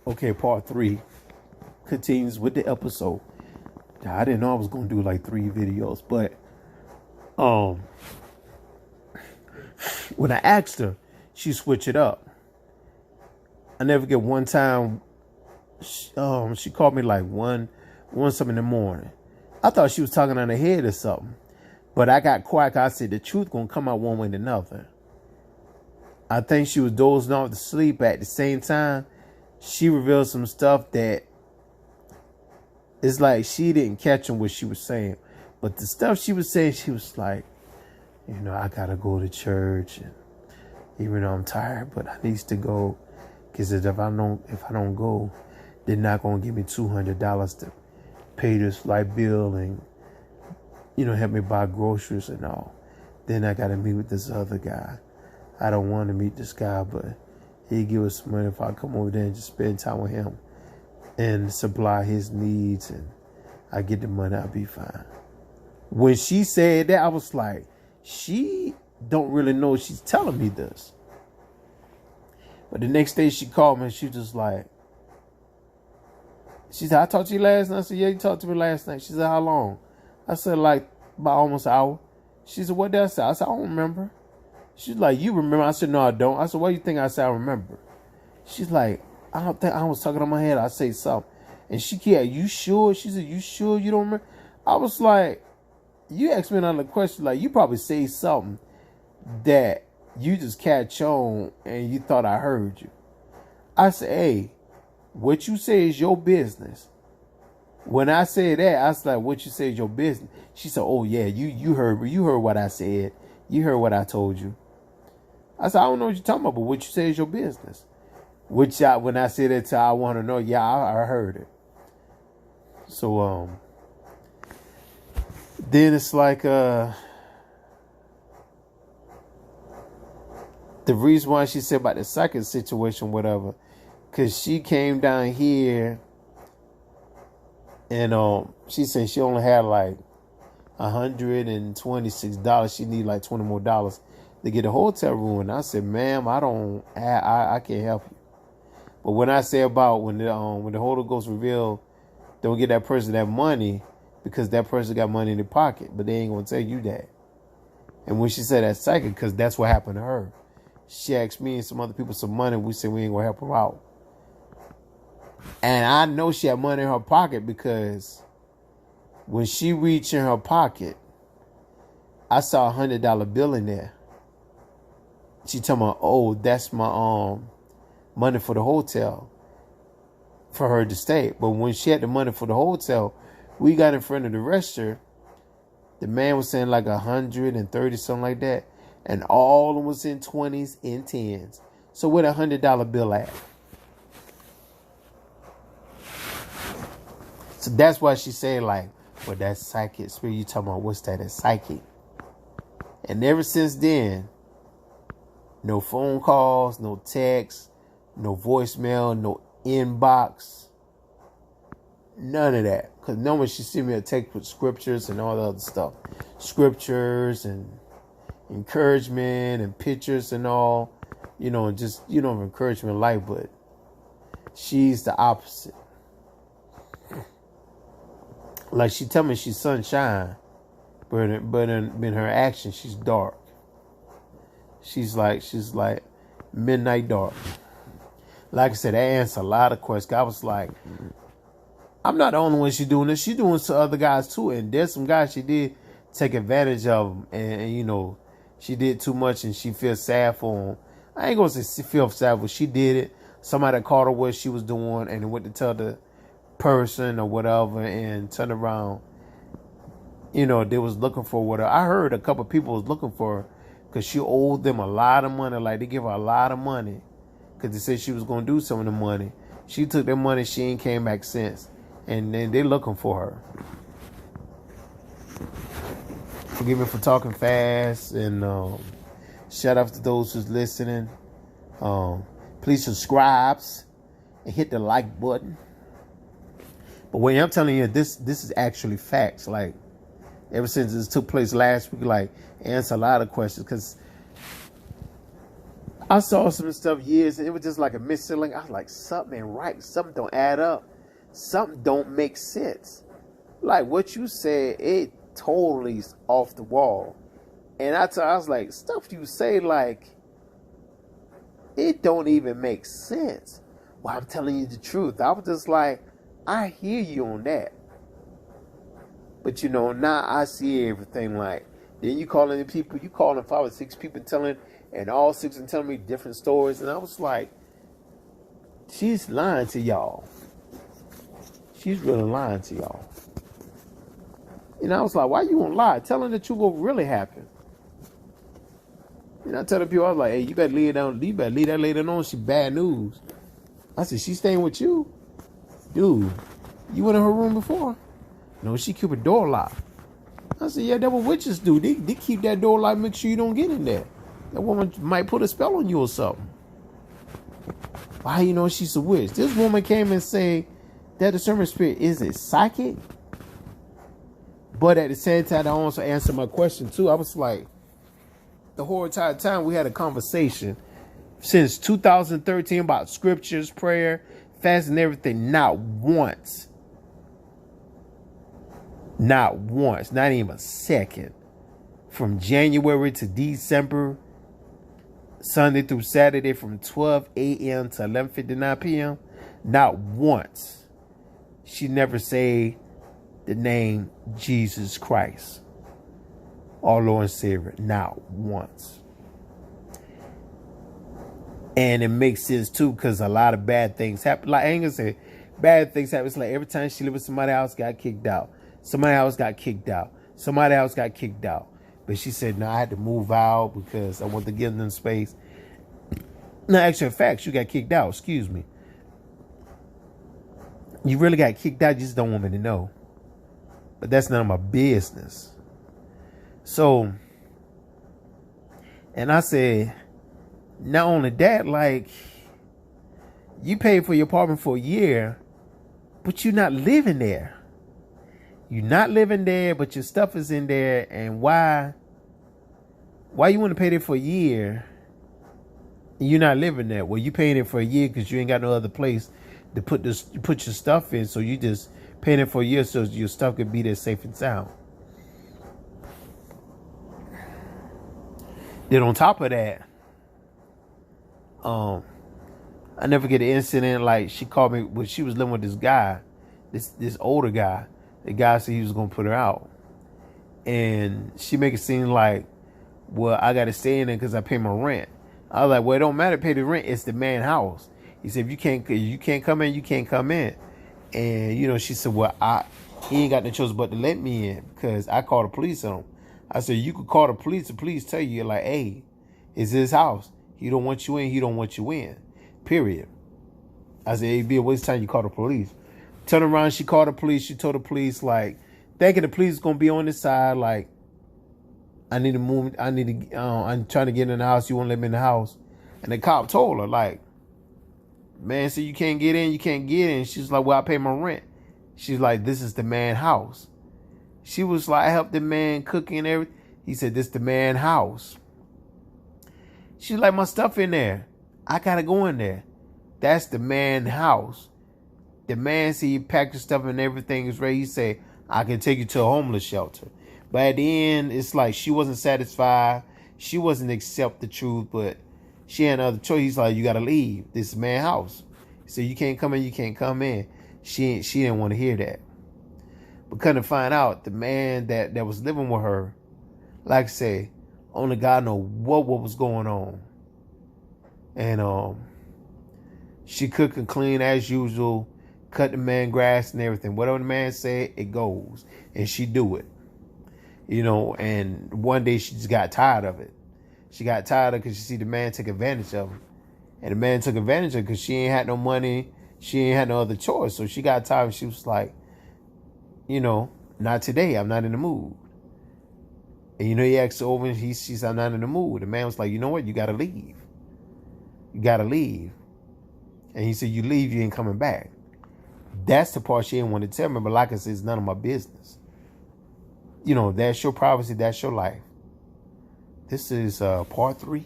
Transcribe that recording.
Okay, part 3 continues with the episode. I didn't know I was gonna do like 3 videos, but when I asked her, she switched it up. I never forget one time. She called me like one something in the morning. I thought she was talking on her head or something, but I got quiet. I said the truth gonna come out one way or another. I think she was dozing off to sleep. At the same time, she revealed some stuff that it's like she didn't catch on what she was saying. But the stuff she was saying, she was like, I gotta go to church, and even though I'm tired, but I need to go, because if I don't go, they're not gonna give me $200 to pay this light bill and help me buy groceries and all. Then I gotta meet with this other guy. I don't want to meet this guy, but he'd give us some money if I come over there and just spend time with him and supply his needs, and I get the money, I'll be fine. When she said that, I was like, she don't really know she's telling me this. But the next day she called me and she just like, she said, I talked to you last night. I said, yeah, you talked to me last night. She said, how long? I said, like, about almost an hour. She said, what did I say? I said, I don't remember. She's like, you remember? I said, no, I don't. I said, what do you think I said I remember? She's like, I don't think I was talking on my head. I say something. And she kept, you sure? She said, you sure you don't remember? I was like, you asked me another question. Like, you probably say something that you just catch on and you thought I heard you. I said, hey, what you say is your business. When I said that, I was like, what you say is your business. She said, oh, yeah, you heard what I said. You heard what I told you. I said, I don't know what you're talking about, but what you say is your business. Which when I said that to her, I want to know, yeah, I heard it. So, then it's like, the reason why she said about the second situation, whatever, because she came down here and she said she only had like $126. She need like $20 more to get a hotel room. And I said, ma'am, I can't help you. But when I say about when the Holy Ghost revealed, don't get that person that money because that person got money in their pocket, but they ain't gonna tell you that. And when she said that second, because that's what happened to her. She asked me and some other people some money. We said we ain't gonna help her out. And I know she had money in her pocket because when she reached in her pocket, I saw $100 bill in there. She told me, oh, that's my money for the hotel for her to stay. But when she had the money for the hotel, we got in front of the register. The man was saying like 130, something like that. And all of them was in 20s and 10s. So where the $100 bill at? So that's why she said like, well, that's psychic. Spirit, you talking about what's that? It's psychic. And ever since then, no phone calls, no texts, no voicemail, no inbox, none of that. Because normally she sent me a text with scriptures and all the other stuff. Scriptures and encouragement and pictures and all. And just, encouragement life, but she's the opposite. Like she tell me she's sunshine, but in her action she's dark. She's like midnight dark. Like I said, that answers a lot of questions. I was like, I'm not the only one she's doing this. She's doing it to other guys too. And there's some guys she did take advantage of them. And she did too much and she feels sad for them. I ain't going to say she feels sad, but she did it. Somebody caught her what she was doing and went to tell the person or whatever and turned around. They was looking for whatever. I heard a couple of people was looking for her because she owed them a lot of money. Like they give her a lot of money because they said she was going to do some of the money. She took their money. She ain't came back since. And then they looking for her. Forgive me for talking fast. And shout out to those who's listening. Please subscribe and hit the like button. But when I'm telling you, this is actually facts. Like, ever since this took place last week, like, answer a lot of questions. Because I saw some stuff years and it was just like a misselling. I was like, something ain't right. Something don't add up. Something don't make sense. Like what you said, it totally is off the wall. And I was like, stuff you say, like, it don't even make sense. Well, I'm telling you the truth. I was just like, I hear you on that. But you know, now I see everything. Like, then you calling the people, you calling 5 or 6 people telling, and all 6 and telling me different stories. And I was like, she's lying to y'all. She's really lying to y'all. And I was like, why you gonna lie? Tell them the truth what really happened. And I tell the people, I was like, hey, you better leave that lady alone. She bad news. I said, she staying with you? Dude, you went in her room before? No, she keep her door locked. I said, yeah, that's what witches do. They keep that door locked, make sure you don't get in there. That woman might put a spell on you or something. Why you know she's a witch? This woman came and said that discernment spirit is it psychic? But at the same time, I also answered my question too. I was like, the whole entire time we had a conversation since 2013 about scriptures, prayer, fast, and everything. Not once, not even a second, from January to December, Sunday through Saturday, from 12 a.m. to 11:59 p.m. Not once. She never say the name Jesus Christ, our Lord and Savior. Not once. And it makes sense too, because a lot of bad things happen. Like Anger said, bad things happen. It's like every time she lived with somebody else, got kicked out. Somebody else got kicked out. Somebody else got kicked out. But she said, no, I had to move out because I want to give them space. No, actually, in fact, you got kicked out. Excuse me. You really got kicked out. You just don't want me to know. But that's none of my business. So, and I said, not only that, like, you paid for your apartment for a year, but you're not living there. You're not living there, but your stuff is in there. And why you want to pay it for a year and you're not living there? Well, you paying it for a year because you ain't got no other place to put your stuff in. So you just paying it for a year so your stuff could be there safe and sound. Then on top of that, I never get an incident like she called me when she was living with this guy, this older guy. The guy said he was gonna put her out, and she make it seem like, well, I gotta stay in there because I pay my rent. I was like, well, it don't matter, pay the rent. It's the man's house. He said, if you can't come in, you can't come in. And you know, she said, well, he ain't got no choice but to let me in because I called the police on him. I said, you could call the police. The police tell you, like, hey, it's his house. He don't want you in. He don't want you in. Period. I said, it'd be a waste of time. You call the police. Turn around. She called the police. She told the police, like, thinking the police is gonna be on this side. Like, I need to move. I'm trying to get in the house. You won't let me in the house. And the cop told her, like, man, so you can't get in. You can't get in. She's like, well, I pay my rent. She's like, this is the man's house. She was like, I helped the man cooking and everything. He said, this the man's house. She's like, my stuff in there. I gotta go in there. That's the man's house. The man said he packed his stuff and everything is ready. He said, I can take you to a homeless shelter. But at the end, it's like she wasn't satisfied. She wasn't accept the truth, but she had another choice. He's like, you gotta leave. This is man's house. He said, you can't come in, you can't come in. She didn't want to hear that. But couldn't find out the man that was living with her, like I say, only God know what was going on. And she cook and clean as usual, cut the man grass and everything. Whatever the man said, it goes. And she do it. You know, and one day she just got tired of it. She got tired of it because she see the man took advantage of her. And the man took advantage of her because she ain't had no money. She ain't had no other choice. So she got tired and she was like, you know, not today. I'm not in the mood. And you know, he asked her over and she said, I'm not in the mood. The man was like, you know what? You got to leave. You got to leave. And he said, you leave, you ain't coming back. That's the part she didn't want to tell me. But like I said, it's none of my business. You know, that's your privacy. That's your life. This is part 3.